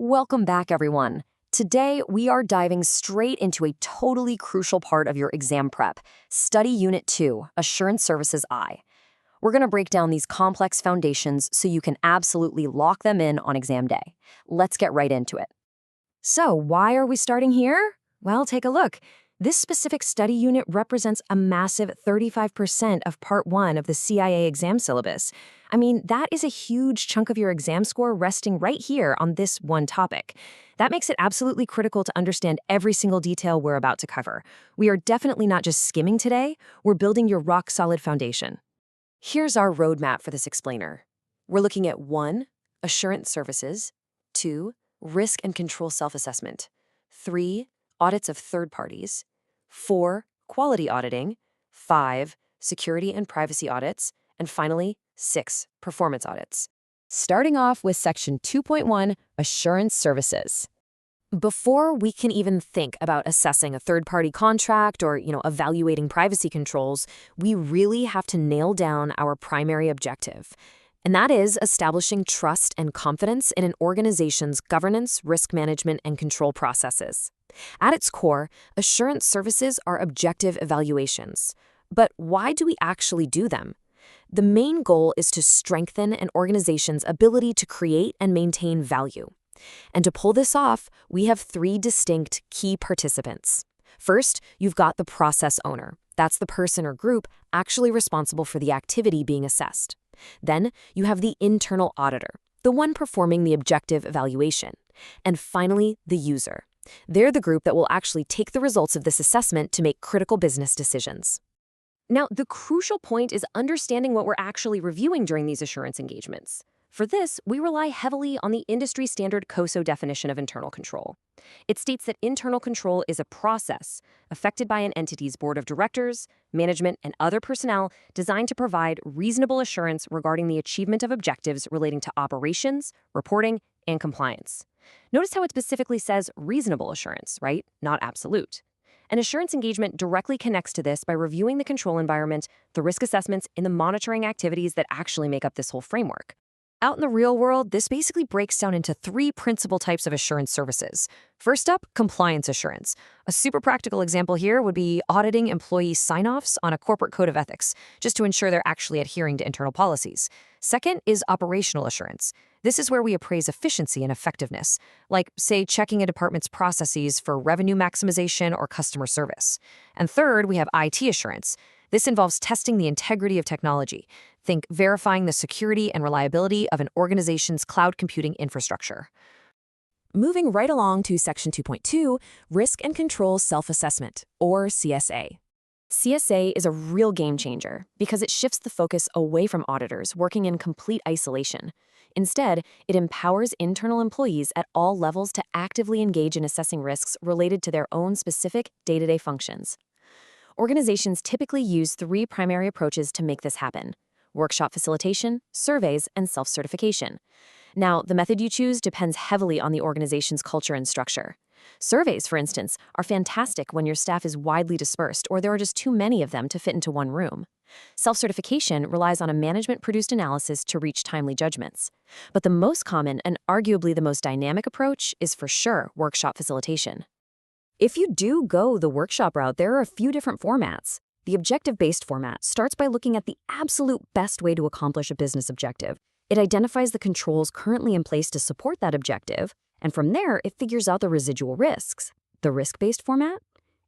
Welcome back, everyone. Today, we are diving straight into a totally crucial part of your exam prep, Study Unit 2, Assurance Services I. We're going to break down these complex foundations so you can absolutely lock them in on exam day. Let's get right into it. So, why are we starting here? Well, take a look. This specific study unit represents a massive 35% of Part 1 of the CIA exam syllabus. I mean, that is a huge chunk of your exam score resting right here on this one topic. That makes it absolutely critical to understand every single detail we're about to cover. We are definitely not just skimming today, we're building your rock-solid foundation. Here's our roadmap for this explainer. We're looking at 1. Assurance services, 2. Risk and control self-assessment, 3. Audits of third parties, 4. Quality auditing, 5. Security and privacy audits, and finally, 6. Performance audits. Starting off with Section 2.1, Assurance Services. Before we can even think about assessing a third-party contract or, evaluating privacy controls, we really have to nail down our primary objective. And that is establishing trust and confidence in an organization's governance, risk management, and control processes. At its core, assurance services are objective evaluations. But why do we actually do them? The main goal is to strengthen an organization's ability to create and maintain value. And to pull this off, we have 3 distinct key participants. First, you've got the process owner. That's the person or group actually responsible for the activity being assessed. Then, you have the internal auditor, the one performing the objective evaluation. And finally, the user. They're the group that will actually take the results of this assessment to make critical business decisions. Now, the crucial point is understanding what we're actually reviewing during these assurance engagements. For this, we rely heavily on the industry-standard COSO definition of internal control. It states that internal control is a process affected by an entity's board of directors, management, and other personnel designed to provide reasonable assurance regarding the achievement of objectives relating to operations, reporting, and compliance. Notice how it specifically says reasonable assurance, right? Not absolute. An assurance engagement directly connects to this by reviewing the control environment, the risk assessments, and the monitoring activities that actually make up this whole framework. Out in the real world, this basically breaks down into 3 principal types of assurance services. First up, compliance assurance. A super practical example here would be auditing employee sign-offs on a corporate code of ethics, just to ensure they're actually adhering to internal policies. Second is operational assurance. This is where we appraise efficiency and effectiveness, like, say, checking a department's processes for revenue maximization or customer service. And third, we have IT assurance. This involves testing the integrity of technology. Think verifying the security and reliability of an organization's cloud computing infrastructure. Moving right along to Section 2.2, Risk and Control Self-Assessment, or CSA. CSA is a real game changer because it shifts the focus away from auditors working in complete isolation. Instead, it empowers internal employees at all levels to actively engage in assessing risks related to their own specific day-to-day functions. Organizations typically use 3 primary approaches to make this happen: workshop facilitation, surveys, and self-certification. Now, the method you choose depends heavily on the organization's culture and structure. Surveys, for instance, are fantastic when your staff is widely dispersed or there are just too many of them to fit into one room. Self-certification relies on a management-produced analysis to reach timely judgments. But the most common and arguably the most dynamic approach is for sure workshop facilitation. If you do go the workshop route, there are a few different formats. The objective-based format starts by looking at the absolute best way to accomplish a business objective. It identifies the controls currently in place to support that objective, and from there, it figures out the residual risks. The risk-based format?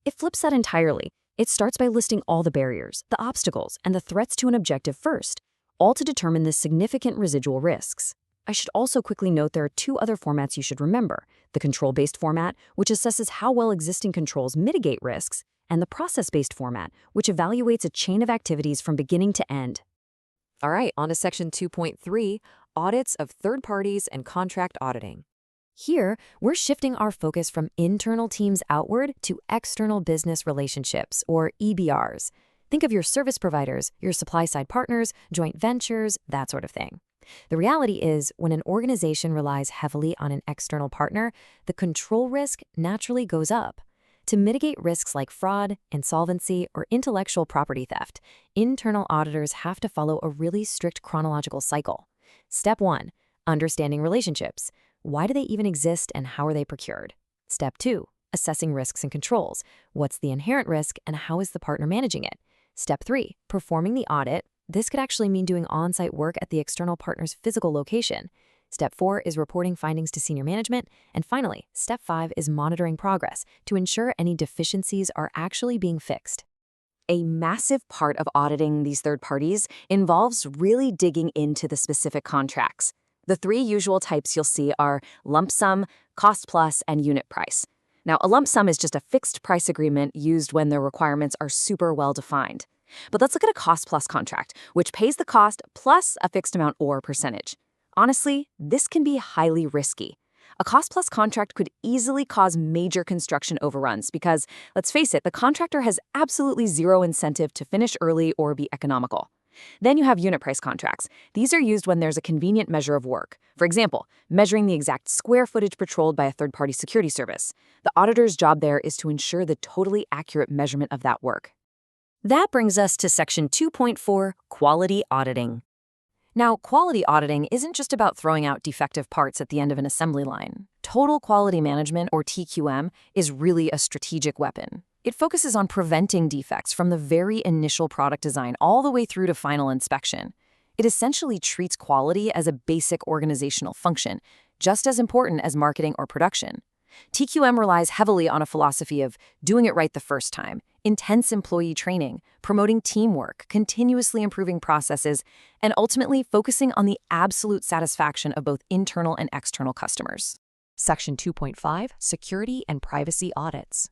It flips that entirely. It starts by listing all the barriers, the obstacles, and the threats to an objective first, all to determine the significant residual risks. I should also quickly note there are 2 other formats you should remember: the control-based format, which assesses how well existing controls mitigate risks, and the process-based format, which evaluates a chain of activities from beginning to end. All right, on to Section 2.3, Audits of Third Parties and Contract Auditing. Here, we're shifting our focus from internal teams outward to external business relationships, or EBRs. Think of your service providers, your supply-side partners, joint ventures, that sort of thing. The reality is, when an organization relies heavily on an external partner, the control risk naturally goes up. To mitigate risks like fraud, insolvency, or intellectual property theft, internal auditors have to follow a really strict chronological cycle. Step 1, understanding relationships. Why do they even exist and how are they procured? Step 2, assessing risks and controls. What's the inherent risk and how is the partner managing it? Step 3, performing the audit. This could actually mean doing on-site work at the external partner's physical location. Step 4 is reporting findings to senior management. And finally, Step 5 is monitoring progress to ensure any deficiencies are actually being fixed. A massive part of auditing these third parties involves really digging into the specific contracts. The 3 usual types you'll see are lump sum, cost plus, and unit price. Now, a lump sum is just a fixed price agreement used when the requirements are super well defined. But let's look at a cost plus contract, which pays the cost plus a fixed amount or percentage. Honestly, this can be highly risky. A cost-plus contract could easily cause major construction overruns because, let's face it, the contractor has absolutely zero incentive to finish early or be economical. Then you have unit price contracts. These are used when there's a convenient measure of work. For example, measuring the exact square footage patrolled by a third-party security service. The auditor's job there is to ensure the totally accurate measurement of that work. That brings us to Section 2.4, Quality Auditing. Now, quality auditing isn't just about throwing out defective parts at the end of an assembly line. Total quality management, or TQM, is really a strategic weapon. It focuses on preventing defects from the very initial product design all the way through to final inspection. It essentially treats quality as a basic organizational function, just as important as marketing or production. TQM relies heavily on a philosophy of doing it right the first time, intense employee training, promoting teamwork, continuously improving processes, and ultimately focusing on the absolute satisfaction of both internal and external customers. Section 2.5, Security and Privacy Audits.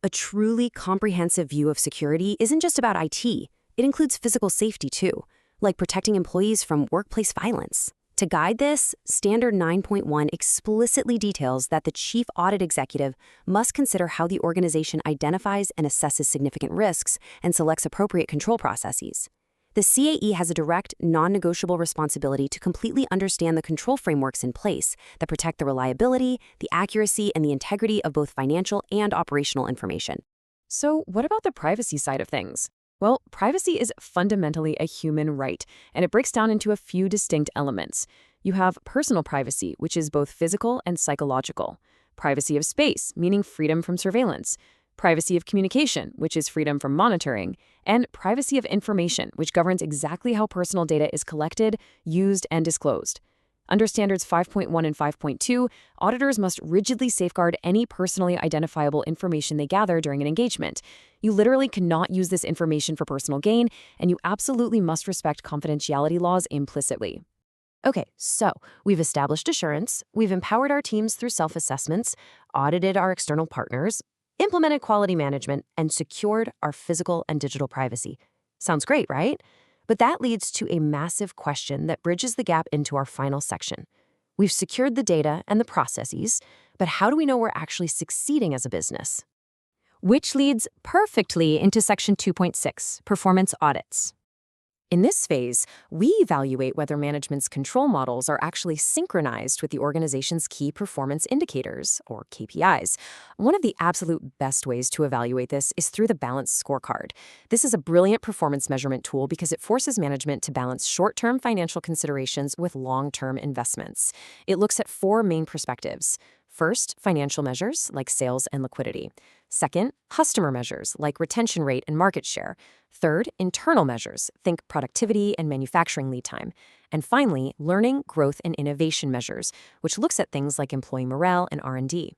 A truly comprehensive view of security isn't just about IT. It includes physical safety too, like protecting employees from workplace violence. To guide this, Standard 9.1 explicitly details that the chief audit executive must consider how the organization identifies and assesses significant risks and selects appropriate control processes. The CAE has a direct, non-negotiable responsibility to completely understand the control frameworks in place that protect the reliability, the accuracy, and the integrity of both financial and operational information. So, what about the privacy side of things? Well, privacy is fundamentally a human right, and it breaks down into a few distinct elements. You have personal privacy, which is both physical and psychological. Privacy of space, meaning freedom from surveillance. Privacy of communication, which is freedom from monitoring. And privacy of information, which governs exactly how personal data is collected, used, and disclosed. Under Standards 5.1 and 5.2, auditors must rigidly safeguard any personally identifiable information they gather during an engagement. You literally cannot use this information for personal gain, and you absolutely must respect confidentiality laws implicitly. Okay, so we've established assurance, we've empowered our teams through self-assessments, audited our external partners, implemented quality management, and secured our physical and digital privacy. Sounds great, right? But that leads to a massive question that bridges the gap into our final section. We've secured the data and the processes, but how do we know we're actually succeeding as a business? Which leads perfectly into Section 2.6, Performance Audits. In this phase, we evaluate whether management's control models are actually synchronized with the organization's key performance indicators, or KPIs. One of the absolute best ways to evaluate this is through the Balanced Scorecard. This is a brilliant performance measurement tool because it forces management to balance short-term financial considerations with long-term investments. It looks at 4 main perspectives. First, financial measures like sales and liquidity. Second, customer measures like retention rate and market share. Third, internal measures, think productivity and manufacturing lead time. And finally, learning, growth, and innovation measures, which looks at things like employee morale and R&D.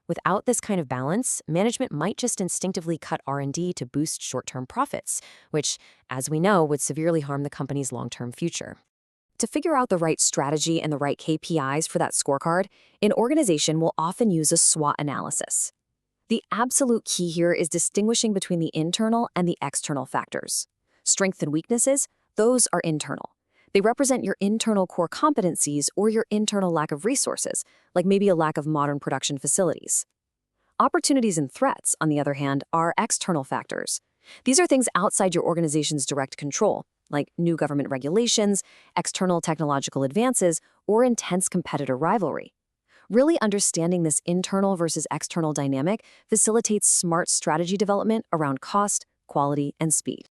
Without this kind of balance, management might just instinctively cut R&D to boost short-term profits, which, as we know, would severely harm the company's long-term future. To figure out the right strategy and the right KPIs for that scorecard, an organization will often use a SWOT analysis. The absolute key here is distinguishing between the internal and the external factors. Strengths and weaknesses, those are internal. They represent your internal core competencies or your internal lack of resources, like maybe a lack of modern production facilities. Opportunities and threats, on the other hand, are external factors. These are things outside your organization's direct control, like new government regulations, external technological advances, or intense competitor rivalry. Really understanding this internal versus external dynamic facilitates smart strategy development around cost, quality, and speed.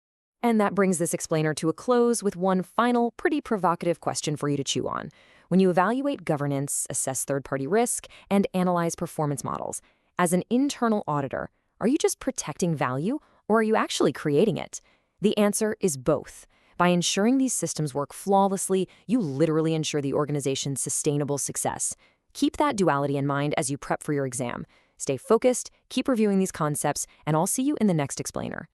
And that brings this explainer to a close with one final, pretty provocative question for you to chew on. When you evaluate governance, assess third-party risk, and analyze performance models, as an internal auditor, are you just protecting value, or are you actually creating it? The answer is both. By ensuring these systems work flawlessly, you literally ensure the organization's sustainable success. Keep that duality in mind as you prep for your exam. Stay focused, keep reviewing these concepts, and I'll see you in the next explainer.